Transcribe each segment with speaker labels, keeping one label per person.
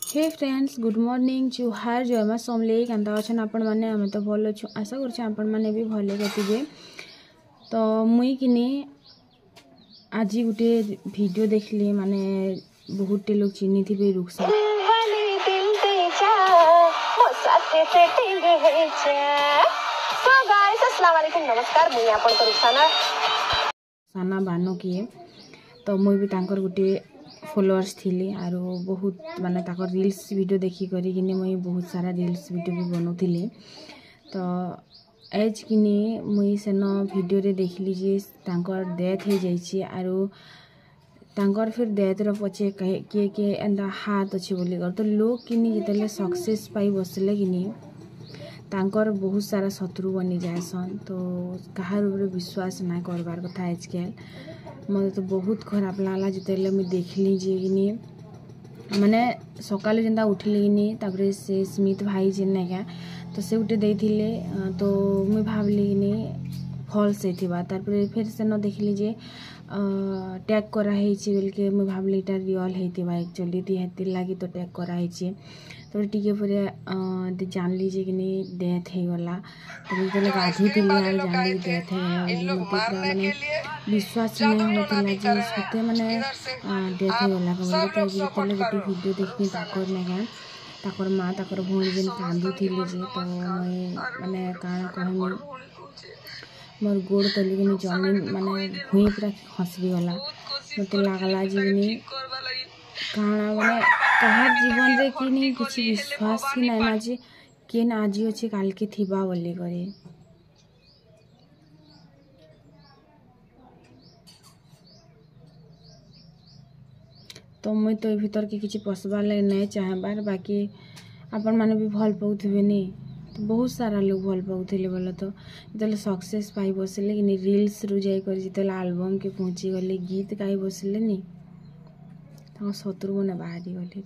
Speaker 1: हे friends good morning जुहार जयमा समले केन्ता अच्छन आपण मैंने आम तो भल अच्छु आशा कर भी भले कटिबे। तो मुई किनी आज गोटे वीडियो देखली माने बहुत लोग चिन्ही थे रुखसा
Speaker 2: नमस्कार मुई आपन रुखसाना
Speaker 1: साना बानो किए। तो मुई भी तांकर गोटे फॉलोअर्स थिली आरो बहुत माने ताकर रील्स वीडियो देखी करी किनी मुई बहुत सारा रील्स वीडियो भी बनौथिली। तो एज किनी मुई सेन वीडियो रे देखली जे तांकर डेथ हो जाइछि आरो तांकर फिर डेथ रो पछे के एंदा हाथ अछि बोली कर। तो लोग किनी जेतले सक्सेस पाई बसले किनी तांकर बहुत सारा शत्रु बनी जाएसन। तो कहार ऊपर विश्वास ना करबार कथा आजकल मत तो बहुत खराब लागला जिते मुझे देखली जे कि माने सकाले जेनता उठिली कि तापर से स्मिथ भाई जेन क्या तो से गोटे देथिले। तो मुई भावली कि फल्स होइथिबा तापर फिर से न देखली जे टैग करा हेछि बोलके मुई भावली इटा रियल हेतिबा एक्चुअली ती हेति लागी तो टैग करा हेछि। तो टिके परे जानली जे कि डेथ हो गला। तो जेतले गाधी थिली आर जानली डेथ हो गला मते माने विश्वास नहीं होता जे सते माने डेथ हो गला बोली। तो जेतले गोटे वीडियो देखनी ताकर नेगा ताकर माँ ताकर भौणी जेन कांदू थिली जे तो मैं माने काना कहमी मोर गोड़ तली कि जमीन माने भूई पूरा खसरी गला। मत लागला जे काना माने कहार जीवन रे कि नहीं किसी विश्वास ही ना ना जे केन आज अच्छे काल के थिबा बोली करे। तो मुई तो भीतर के किसी पसबार लगे नहीं चाहबार बाकी आपण माने भी भल पाउथिबे नी। तो बहुत सारा लोग भल पाउथिले बोला। तो जतले सक्सेस पाई बसले कि रील्स रु जाई कर जतले एल्बम के पहुंची गले गीत गाई बसले नी तो शत्रु मने बाहरी गले रे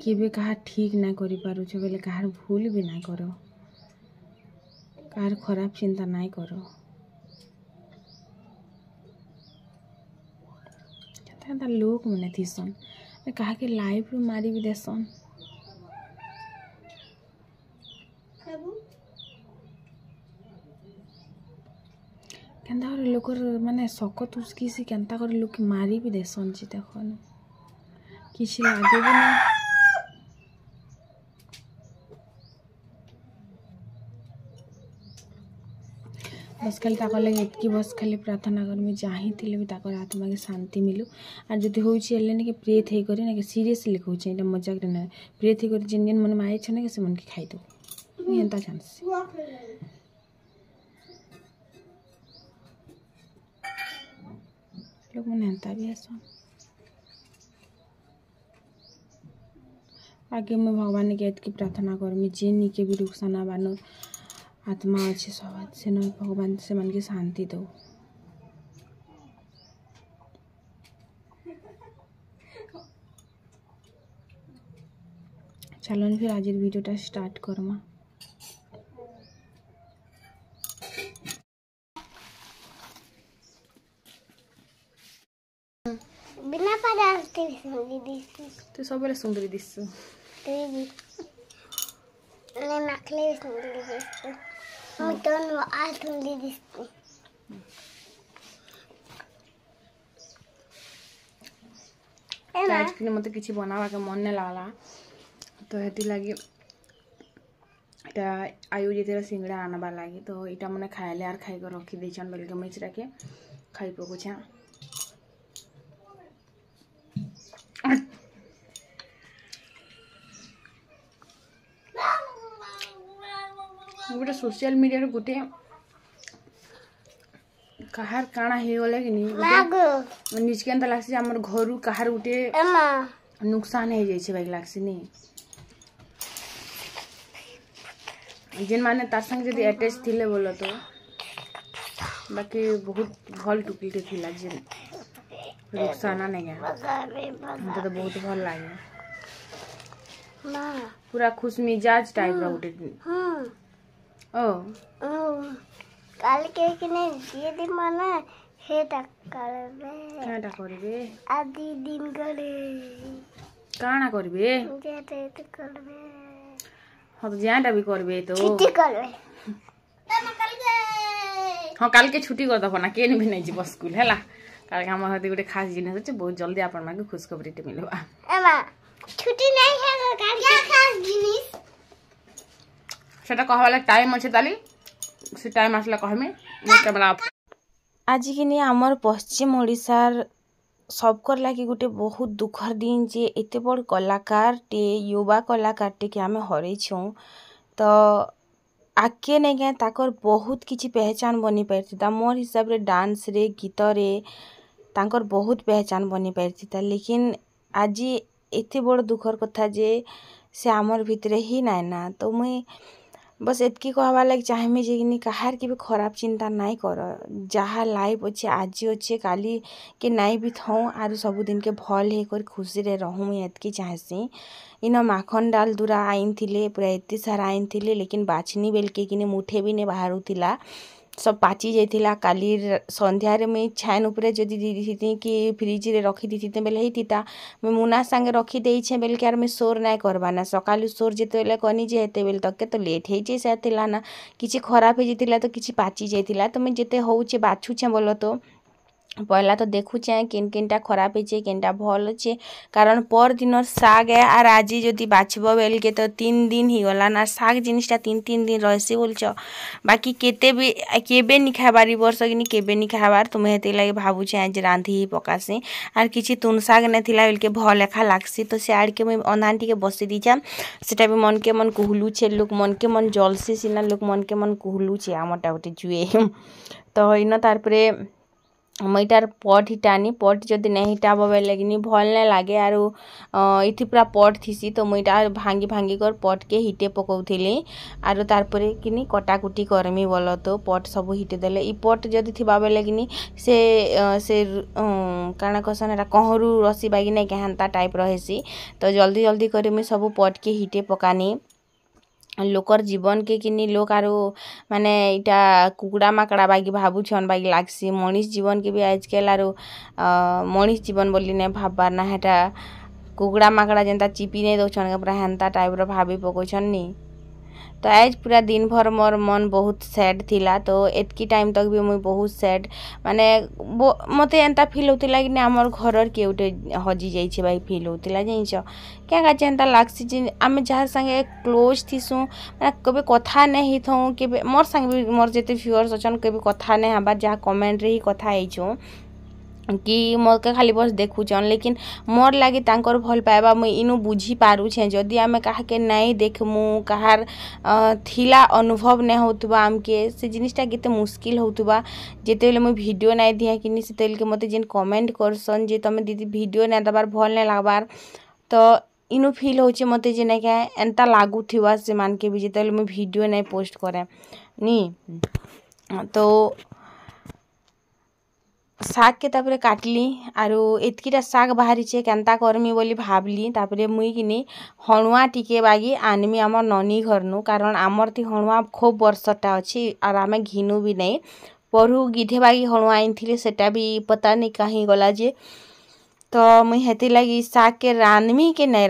Speaker 1: केबे कहा ठीक ना करि पारु छ बोले कहार भूल भी ना करो कहार खराब चिंता ना करो। केनता लोग मने थिसन कहा के लाइफ रू मारी भी देसन केनता कर लोकर माने सकत उसकी से केनता कर लोग मारी भी देसन जी देखन किसी लागे भी ना। बस खाली ताकर लगे एतकी बस खाली प्रार्थना कर मैं चाही थिले भी ताकर आत्मा के शांति मिलू। आर जति होछि एले ने के प्रे थई करे ना के सीरियसली कहू एटा मजाक रे ना प्रे थई करे जिन जिन मन माये छ ना के से मन के खाइ दो मैं एंता चांस लोग मन एंता भी आसन आगे मैं भगवान के एतकी प्रार्थना कर मैं जेनी के भी रुखसाना बानो आत्मा अच्छे सब से न भगवान से मन की शांति दो। चलो फिर आज वीडियोटा स्टार्ट करमा।
Speaker 2: बिना पदार्थ सुंदरी दिसु
Speaker 1: तू सबले सुंदरी दिसु
Speaker 2: तेरी ने नखले सुंदरी दिसु मैं तो नो आ सुंदरी दिसु
Speaker 1: आज कि मते किछि बनावा के मन ने लागला तो हेति लागी एटा आयु जेतेरा सिंगड़ा आनबा लागी तो इटा मने खाइले आर खाइ कर रखी देछन बेल के मिचरा के खाइ पको छा। गोटे सोशल मीडिया रे गोटे कहार काना हे गले कि नहीं निज के अंदर लागसी हमर घरु कहार गोटे नुकसान हो जाई छे बाइक लागसी नी जिन माने तार संग जदी अटैच थिले बोलो तो बाकी बहुत भल टुकली थिला जे नुकसान ना गया हमके तो बहुत भल लागे पूरा खुश मिजाज टाइप रा गोटे ओ
Speaker 2: काल के किने ये दिन माना हे करबे
Speaker 1: क्या करबे
Speaker 2: आदि दिन करे
Speaker 1: काना करबे
Speaker 2: जेते तो करबे
Speaker 1: हाँ तो जाटा भी करबे तो
Speaker 2: छुट्टी करबे
Speaker 1: हाँ काल के छुट्टी कर दब ना केन भी नहीं जीव स्कूल है काल हम हती गोटे खास जिनिस अच्छे बहुत जल्दी आपण माके खुशखबरी मिलवा
Speaker 2: एमा छुट्टी नहीं है काल क्या खास जिनिस
Speaker 1: सेटा कहवाला टाइम अच्छे ताली से टाइम आसला कहमे कैमरा आज की नहीं आमर पश्चिम ओडिशार सबकर लगी गोटे बहुत दुखर दिन जे एते बड़ कलाकार टे युवा कलाकार टे के आमे हरई छौ तो आगे नहीं क्या ताकर बहुत किसी पहचान बनी पारता मोर हिसाब रे डांस रे गीत रे ताकर बहुत पहचान बनी पारता लेकिन आज एते बड़ दुखर कथा जे से आमर भितरे ही नाय ना तो मुई बस एतकी कहवा लगे चाहमी जे कि कहार के भी खराब चिंता नहीं कर जहाँ लाइफ अच्छे आज अच्छे काली के नहीं भी थौ आर सबुदिन के भल हे कर खुशी रे रहूँ मुई एतकी चाहसी इन माखन डाल दूरा आईन थिले पूरा एते सारा आईन थिले लेकिन बाछनी बेल के किने मुठे भी ने बाहर थिला सब पाची जाइथिला काली संध्या रे मैं छान ऊपर जदी दी थी कि फ्रिज रे रखी दी थी बेले हेतिता मैं मुना संगे रखी देई छे बेल के आर मैं शोर नाय करबा ना सकालु शोर जेते बेले कनी जे हेते बेल तक के तो लेट हे जे से थिला ना किछि खराब हे जितिला तो किछि पाची जाइथिला तो मैं जेते होउचे बाछु छे बोलो तो पहला तो देखुचे केन केनटा खराब है केनटा भल अच्छे कारण पर दिन साग है आर आज जदि बाछब बेल के तो 3 दिन ही गला ना साग जिनिसटा 3 दिन रहसी बोलछ बाकी केते भी केबे नि खाबार वर्ष कि केबे नि खाबार तुम हेते लगे भाबुचे आज रांधी ही पकासी आर किछि तुन साग ने थिला बेल के भल लेखा लागसी तो से आड़ के मैं अनान टिके बसी दीचा सेटा भी मन के मन कुहलू छे लोक मन के मन जलसी सिना लोक मन के मन कुहलू छे आमटा गोटे जुए तो इन तार परे मैटार पट हिटानी पट जदि नहीं हिटाब बेले कि भल नहीं लगे आरो इथि पूरा पट थीसी तो मुईटा भांगी भांगी कर पट के हिटे पकाउथिली आरो तारपरे कि कटाकुटी करमी बोल तो पट सब हिटे देले इ पट जदि थिबा बेले कि से काना कसन एटा कहरु रसी बागी नहीं केहंता टाइप रहेसी तो जल्दी जल्दी करे मुई सब पट के हिटे पकानी लोकर जीवन के किनी लोक आरो माने इटा कुकुड़ा माकड़ा बागी भाबुछन बागी लागसी मनीष जीवन के भी आजकल आरो मनीष जीवन बोली ने भाबबार ना हेटा कुकुड़ा माकड़ा जेंता चिपी नहीं दौछन पूरा हेंता टाइप रो भाबी पकोछन नी तो आज पूरा दिन भर मोर मन बहुत सैड थिला तो एतकी टाइम तक भी मुई बहुत सैड माने मते एंता फील होतिला कि हमर घरर के उठे हजी जाई छे भाई फील होतिला जाइछ क्या का एंता लागसी जे आमे जार संगे क्लोज थिसु माने कबे कथा नहीं थौ के मोर संग भी मोर जेते व्यूअर्स अछन कबे कथा नहीं हबा जा कमेंट रे ही कथा आइछो कि मोर के खाली बस देखुचन लेकिन मोर लगी तांकर भल पाइबा मुई इनु बुझी पारू छे जदि आमे काहा के नहीं देखमु कहार थिला अनुभव नहीं होतबा आमके से जिनिसटा केते मुश्किल होतबा जेते बेले मुई वीडियो नहीं दिया कि से तेल के मते जिन कमेंट करसन जे तमे दीदी वीडियो नहीं दबार भल नहीं लागबार तो इनु फील होचे मते जे नहीं के एंता लागू थिवा से मान के भी जेते मुई वीडियो नहीं पोस्ट करे नी तो साग के तापरे काटली आरो एतकीटा साग बाहरी छे केनता करमी बोली भाबली तापरे मुई किनी हणुआ टिके बागी आनमी आमर ननी घरनु कारण आमर ती हणुआ खूब वर्षटा अछि आर आमे घिनु भी नहीं परू गिधे बागी हणुआ आइनथिले सेटा भी पता नहीं कहीं गला जे तो मुई हेती लगी साग के रांधमी के नहीं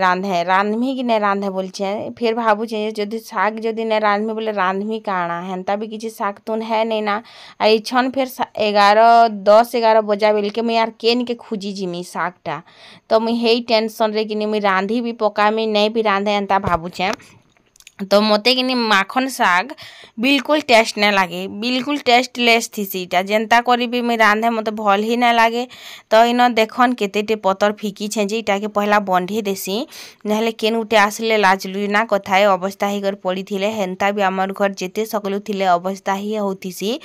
Speaker 1: रांधे बोलछे फिर भाबुछे जदि साग जदि नहीं रांधमी बोले रांधमी काना हेंता भी किसी साग तुन है नहीं ना आई छन फिर 10-11 बजा बेल के मुई यार केन के खुजी जिमी सागटा तो मुई हेई टेंशन रे कि मुई रांधी भी पकामी नहीं भी रांधे हेंता भाबुछे तो मते कि माखन साग बिल्कुल टेस्ट नहीं लगे बिल्कुल टेस्टलेस थी सीटा जेंता करी भी मैं रांधे मत भल ही नहीं लगे तो इन देखन केते पतर फिकी छे जे इटा के पहला बंधे देसी नहले केन उठे आसले लाजलु ना कथा अवस्था ही कर पड़ी थिले हेंता भी आमर घर जेते सकलु थिले अवस्था ही होतीसी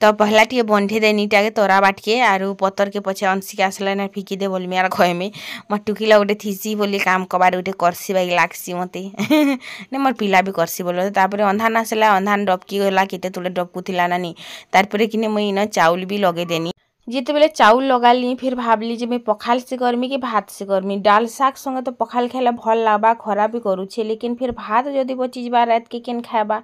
Speaker 1: तो पहला टे बंधे देनी टाके तोरा बाटके आरु पतर के पछे अंशिक आसला ना फिकी दे बोल मेरा घर में मोर टुकिला गोटे थीसी बोली काम कबार गोटे करसी बाई लागसी मते ने मोर पिला भी करसी बोलो तापर अंधान आसला अंधान डबकी गला केते तुले डबकु थिला नानी तारपरे किने मुई न चाउल भी लगे देनी जिते बेले चाउल लगाली फिर भाबली जे मैं पखाल से करमी कि भात से करमी डाल साग संगे तो पखाल खाइला भल लागबा खराब भी करूछे लेकिन फिर भात जदि बची जबा रात के केन खाबा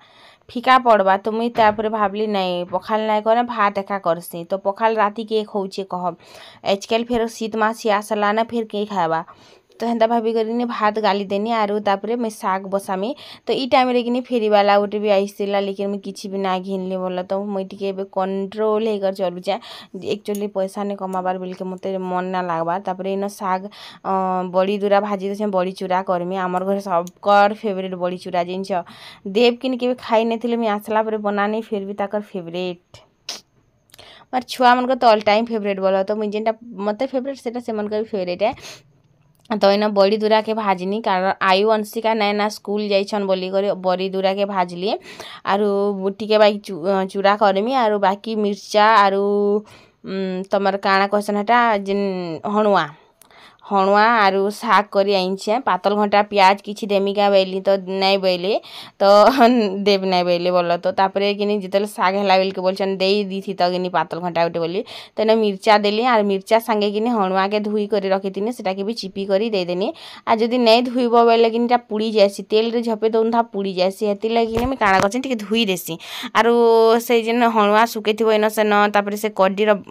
Speaker 1: फिका पड़वा तो मुई तापर भाबली नहीं पखाल नहीं करे भात एका करसी तो पखाल राति के होउछे कहब आजकल फिर शीत मासी आसला ना फिर के खाबा तो हेन्ता भाभी करिनी भात गाली देनी आरु तापरे मैं साग बसामी तो ई टाइम रे किनी फेरीवाला गोटे भी आइसला लेकिन मुझे किसी भी ना घिनली बोला तो मुझे टिके कंट्रोल होकर चलुचे एक्चुअली पैसा नहीं कमाबार बोल के मत मन ना लगबार तापरे इन साग बड़ी दूरा भाजी दे बड़ी चूरा करमी आमर घर सबकर फेवरेट बड़ी चूरा जिनछ देव किन के खाई नहीं मुझे आसला पर बनानी फिर भी ताकर फेवरेट मार छुआ मन को तो ऑल टाइम फेवरेट बोला तो मुझे जेनटा मत फेवरेट से मन का भी फेवरेट है तो इना बड़ी दूरा के भाजनी कारण आयु अंशिका नैना स्कूल जाइछन बोली कर बड़ी दूरा के भाजली आरु टिके बाकी चूरा करमी आरु बाकी मिर्चा आरु तमर काଣା कहसन हटा जिन हणुआ आरु साग करी आइछे पातल घंटा प्याज किछि देमिका बैली तो नहीं बैले तो देव नहीं बैले बोल तो तापरे किनी जितल साग हला बेल के बोलछन देई दी थी तो किनी पातल घंटा उठे बोली तो ना मिर्चा देली आर मिर्चा संगे किनी हणुआ के धुई करी रखी थिनी सेटा के भी चिपी करी दे देनी आ जदी नहीं धुइबो बेले किनी ता पुड़ी जायसी तेल रे झपे दोन था पुड़ी जायसी हेति लागि किनी मैं काଣା करछन टिके धुई देसी आरु से जिन हणुआ सुकेथिबो इनो से न तापरे से कड्डी रो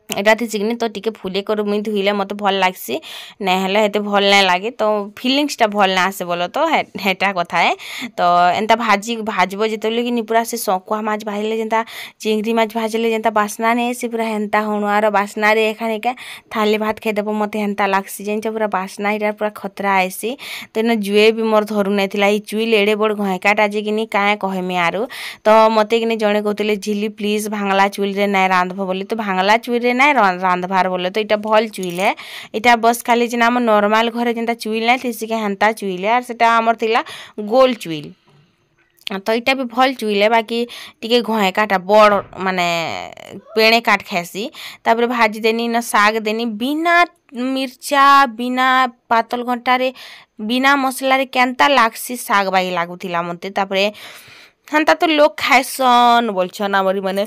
Speaker 1: एटा थी सिग्नी तो टिके फुले कर मुई धुइले मत भल लागसी नहीं हेले हेते भल नहीं लागे तो फिलिंग्सटा भल ना आसे बोलो तो हेटा कथा है तो एंता भाजबो जेतले कि पूरा से सकुआ माछ भाजले जेंता चिंगरी माछ भाजले जेंता बासना ने से पूरा हेंता हणुआर बासना रे एखाने के थाली भात खाइ देबो मते हेंता लागसी जेंचा पूरा बासना इटा पूरा खतरा आइसी तो न जुए भी मोर धरु नै थिला ई चुई लेडे बड़ घयकाटा जे किनी काए कहमे आरु तो मते किनी जणे कहतले झिली प्लीज भांगला चुल रे नै रांधबो बोली तो भांगला चुल रे नहीं रांधबार बोले तो इटा भल चुइल है इटा बस खाली जिन आम नॉर्मल घरे जेंता चुइल नहीं थी हेंता चुइल है सेटा आमर थिला गोल चुइल तो इटा भी भल चुइल है बाकी टिके घए काटा बड़ माने पेणे काट खासी तापर भाजी देनी न साग देनी बिना मिर्चा बिना पातल घंटा रे बिना मसला रे केनता लागसी साग बाई लागुथिला मते तापर हेंता तो लोग खाइसन बोलछन हमरी माने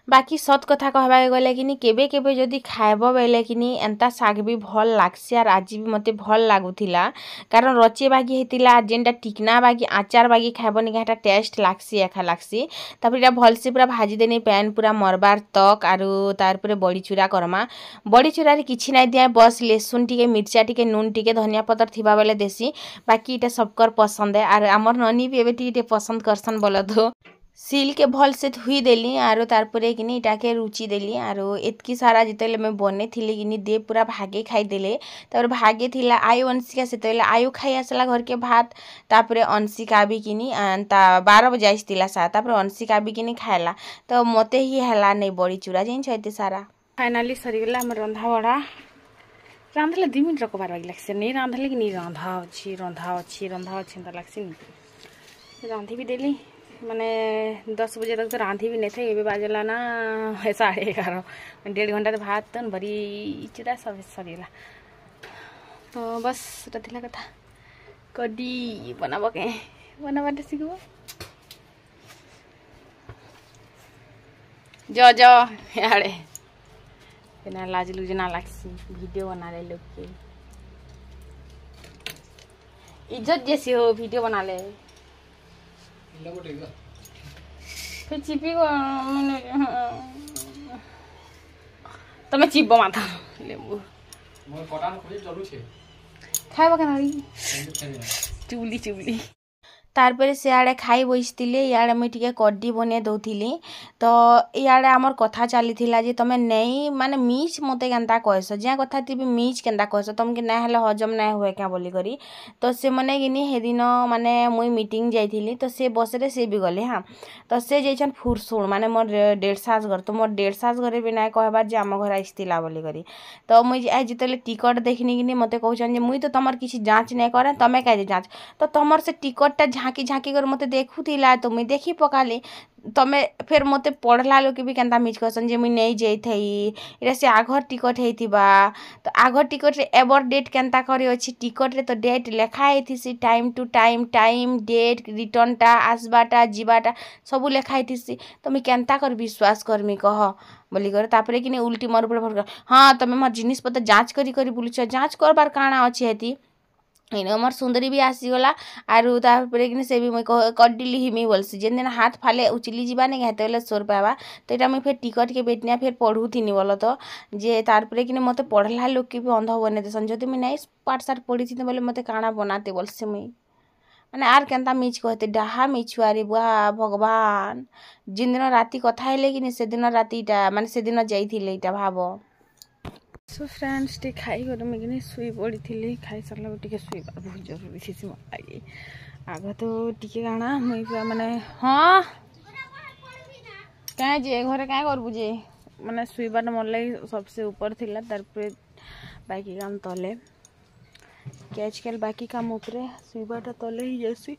Speaker 1: बाकी सत कथा कहबा गले कि केबे केबे जदि खाइब बेले कि एंता साग भी भल लागसी आर आज भी मते भल लागुथिला कारण रचे बागी हेतिला जेनटा टिकना बागी आचार बागी खाइबनी काटा टेस्ट लागसी एखा लागसी तापर इटा भल से पूरा भाजी देनी पैन पूरा मरबार तक आरु तार पर बड़ी चूरा करमा बड़ी चूरा रे किछि नै दिया बस लहसुन टिके मिर्चा टिके नून टिके धनिया पत्तर थिबा बेले देसी बाकी इटा सबकर पसंद है आर हमर ननी भी एबे टिके पसंद करसन बोल दो सील के भल से धुई देली आरो तारपरे किनी इटाके रुचि देली आरो एतकी सारा जितेले मैं बने थिली किनी दे पूरा भागे खाई देले तापर भागे थिला आयु अंशिका सेतेले आयु खाई आसला घर के भात तापरे अंशिका भी किनी ता 12 बजे आइसतिला सा तापर अंशिका भी किनी खाइला तो मते ही हला नहीं बड़ी चूरा जिन छते सारा फाइनली सरीगला हम रंधा बड़ा रांधले 2 मिनट रखबार लागसे नहीं रांधले कि नहीं रंधा अछि त लागसी रांधी भी देली माने 10 बजे तक तो रांधी भी नहीं थे ये बाजला ना 11:30 1.5 घंटा भात तन बड़ी चूड़ा सब सरीला तो बस रथिला कथा कडी बनाबाटे सिखबो जो यारे बिना लाज लुजना लागसी वीडियो बना ले लोग के इज्जत जैसी हो वीडियो बना ले फिर चिपी को तमे चिपबो माथा लेबू मोर कटान खोली चलू छे खाइबो केनारी चुबली तारपरे सियाड़े खाई बसतिले इयाड़े मुई टिके कड्डी बने दउथिली तो इयाड़े आमर कथा चलीथिला जे तमे नहीं माने मीच मते केनता कहस जे कथा ती मीच केनता कहस तमके ना हले हजम ना होए क्या बोली करी तो से मने गिनी हे दिन माने मुई मीटिंग जाइथिली तो से बसरे से भी गले हां तो से जैछन फुरसुण माने मोर 1.5 सास घर तो मोर 1.5 सास घरे भी ना कहबार जे आम घर आइसतिला बोली करी तो मुई आज जितले टिकट देखनी गिनी मते कहछन जे मुई तो तमर किछि जांच नै करे तमे काहे जांच तो तमर से टिकटटा झाँकी कर मते देखुथिला तो मुई देखी पकाली तमे फिर मते पढ़ला लोग भी केनता मिच कहसन जे मुई नहीं जाई थई एटा से आघर टिकट हेतिबा तो आघर टिकट रे एबर डेट केनता करे अछि टिकट रे तो डेट लेखा हेतिसी टाइम टू टाइम डेट रिटर्नटा आसबाटा जीवाटा सब लेखा हेतिसी तो मुई केनता कर विश्वास करमी कह बोली कर तापरे किने उल्टी मोर ऊपर हां तमे मोर जिनिस पत्तर जांच करी बुलुछ जांच करबार काना अछि हेति इनो मोर सुंदरी भी आसीगला आरु तापर कि से भी मुई कड्डिली हिमी बोलसी जेन दिन हाथ फाले उचली जीवा नहीं हेते बेले सोर पावा तो यहाँ मुई फिर टिकट के बेटनिया फिर पढ़ुथिनी बोल तो जे तारपरे कि मते पढ़ला लोक के भी अंध बने देसन जदि मुई नहीं पाठ साठ पढ़ी थी बोले मते काଣା बनाते बोलसी मुई माने आर केनता मिछ कहते डाहा मिछुआरी बुआ भगवान जिन दिन राति कथा हेले कि से दिन रातिटा माने से दिन जाइथिले इटा भाबो सो फ्रेंड्स टे खाई कर मुझे शुई पड़ी थी खाई सारा टे शुवा बहुत जरूरी थी मोर लगे आग तो टे काଣା मुई पूरा माने हाँ क्या जे घरे क्या करबू जे माने शुईबार मोर लगे सबसे ऊपर थिला तारपरे बाकी काम तले कि आजकल बाकी काम उपरे शुईबाटा तले ही जैसी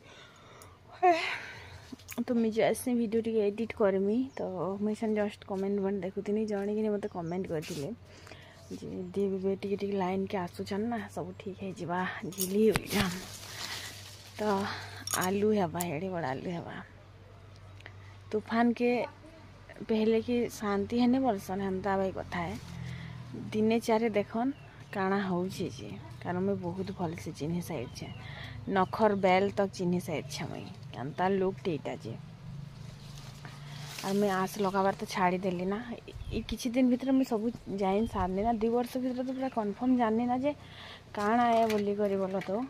Speaker 1: तो मुझे जैसे वीडियो टी एडिट करमी तो मुझे जस्ट कमेंट बन देखुनी जड़े कि मत कमेंट करते जे टी लाइन के आसुचन ना सब ठीक है जीवा झिली हो जाम तो आलू हेबा एड़े बड़ आलू हेबा तूफान के पहले की शांति है नहीं बोलसन हेन्ता भाई कथा है दिने चारे देखन काଣା होउछे जे कारण मैं बहुत भल से चिन्ह साइड छे नखर बैल तक चिन्ह साइड छे मुई केनता लोग टेटा जे और मैं आस लगाबार तो छाड़ी देली ना किसी दिन भीतर मुझे सब जाइन सारनी ना 2 वर्ष भीतर तो पूरा कन्फर्म जाननी ना जे काଣା है बोली करी बोल तो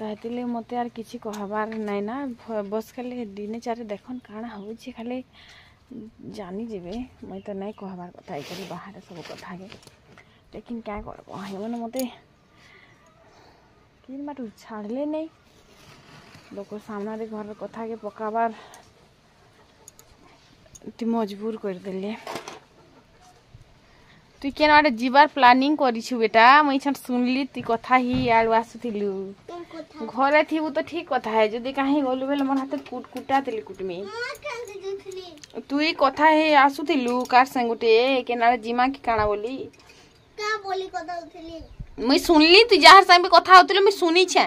Speaker 1: हेतिले मते यार किसी कहबार नहीं ना बस खाली दिने चारे देखन काଣା होउछे खाली जानी जेबे मैं तो नहीं कहबार कथा करी बाहर सब कथा के लेकिन क्या करब मैंने मते कि बाटू छाड़ले नहीं लोक सामने घर कथा के पकाबार तु मजबूर कर देले तु केन आडे जीवार प्लानिंग करिछु बेटा मैं छन सुनली ती कथा ही आडू आसुथिलु घरे थिबु तो ठीक कथा है जदी काहे गलु बेले मन हाथ कुटा देली कुटमी तु ई कथा हे आसुथिलु कार संगुटे केन आडे जीमा की काना बोली
Speaker 2: का बोली कथा उठली
Speaker 1: मैं सुनली तु जहार संग कथा होतिलो मैं सुनी छे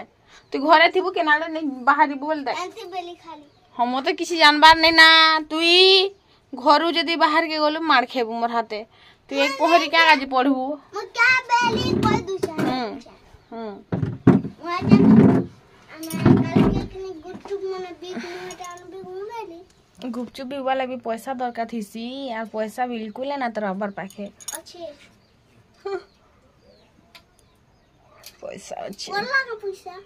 Speaker 1: तु घरे थिबु केन आडे नहीं बाहरी बोल दे
Speaker 2: ऐसे बेली खाली
Speaker 1: हम तो किसी जानबार नहीं ना तुई घरू जदी बाहर के गलु मार खेबु मोर हाथे तू एक पोहरी क्या काजी पढ़बू
Speaker 2: मु क्या बेली कोई दूसरा वाजा कल के कनी गुपचुप मने 20 मिनट आनु भी घुमेली
Speaker 1: गुपचुप भी वाला भी पैसा दरकार थीसी यार पैसा बिल्कुल ना तोर अबर पाखे
Speaker 2: अच्छे
Speaker 1: पैसा अच्छे
Speaker 2: बोला का पैसा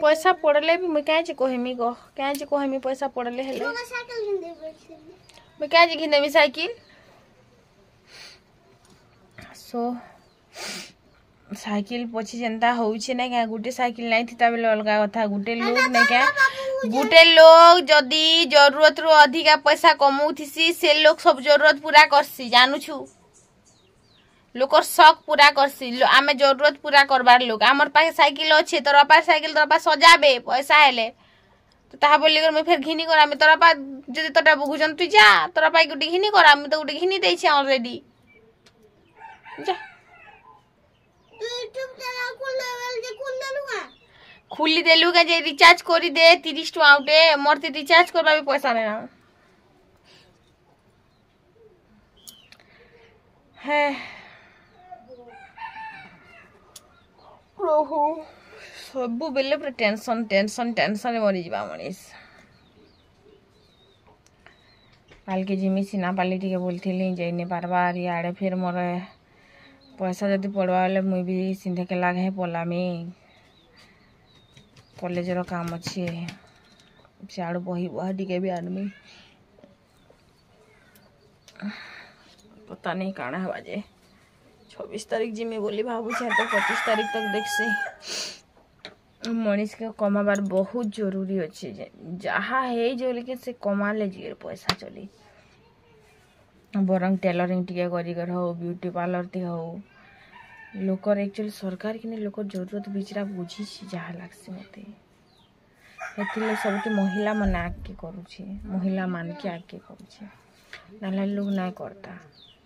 Speaker 1: पैसा पड़ले भी मैं काहे कहमी गो काहे कहमी पैसा पड़ले हेले
Speaker 2: तो साइकिल किन देबे
Speaker 1: मैं काहे किन देबी साइकिल सो साइकिल पछी जनता होउछे नै का गुटे साइकिल नै थिता बेले अलगा कथा गुटे लोग नै का गुटे लोग जदी जरूरत रो अधिका पैसा कमौथिसी से लोग सब जरूरत पूरा करसी जानू छु लोकर शौक पूरा करसी आमे जरूरत पूरा करबार लोग हमर पास साइकिल अच्छे तोरा पास साइकिल तोरा पास सजाबे पैसा हेले तो ताहा बोली कर मैं फिर घिनी कर आमे तोरा पास जदी तोटा बुझन तू जा तोरा पास गुटी घिनी कर आमे तो गुटी घिनी देछि ऑलरेडी जा
Speaker 2: यूट्यूब चैनल खोल लेवल जे खोल देलुगा
Speaker 1: खुली देलु के जे रिचार्ज करी दे 30 टका आउटे मोर ते रिचार्ज करबा भी पैसा नै ना है ओहो सब बेले पर टेंशन टेंशन टेंशन मरी जीवा मनीष काल के जिमी सिना पाली टिके बोलथिली जे ने पारबार याडे फिर मोर पैसा जदी पड़वा ले मुई भी सिंधे के लागे पलामी कॉलेज रो काम अच्छे सियाड़ू बही बहा टिके भी आदमी पता नहीं काना है बाजे 26 तारीख जिमी बोली भाबू छे तो 25 तारीख तक देखसी मनीष के कमाबार बहुत जरूरी अच्छे जहाँ है जो लेकिन से कमा ले जी पैसा चली बरंग टेलरिंग टिके कर हो ब्यूटी पार्लर टी हो लोकर एक्चुअली सरकार कि लोकर जरूरत बिचरा बुझी जहाँ लगसी मते हेतिले सबके महिला मन आगे करूछे महिला मान के आगे करूछे नाला लोग ना करता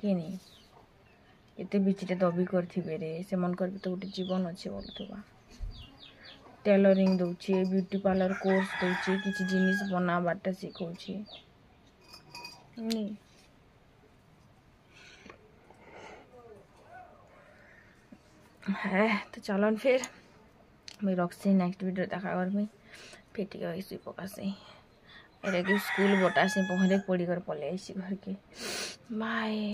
Speaker 1: कि नहीं एते बिचरे दबी करथिबे रे से मन कर तो गोटे जीवन अच्छे बोलथबा टेलरिंग दउछे ब्यूटी पार्लर कोर्स दउछे किछि जिनिस बनाबाटा सिखौछे नी है तो चलन फिर मुझे रखसी नेक्स्ट वीडियो देखा करमी फिर टे शुई पकासी एटा कि स्कूल बटासी पहरे पड़ी कर पलि घर के बाय।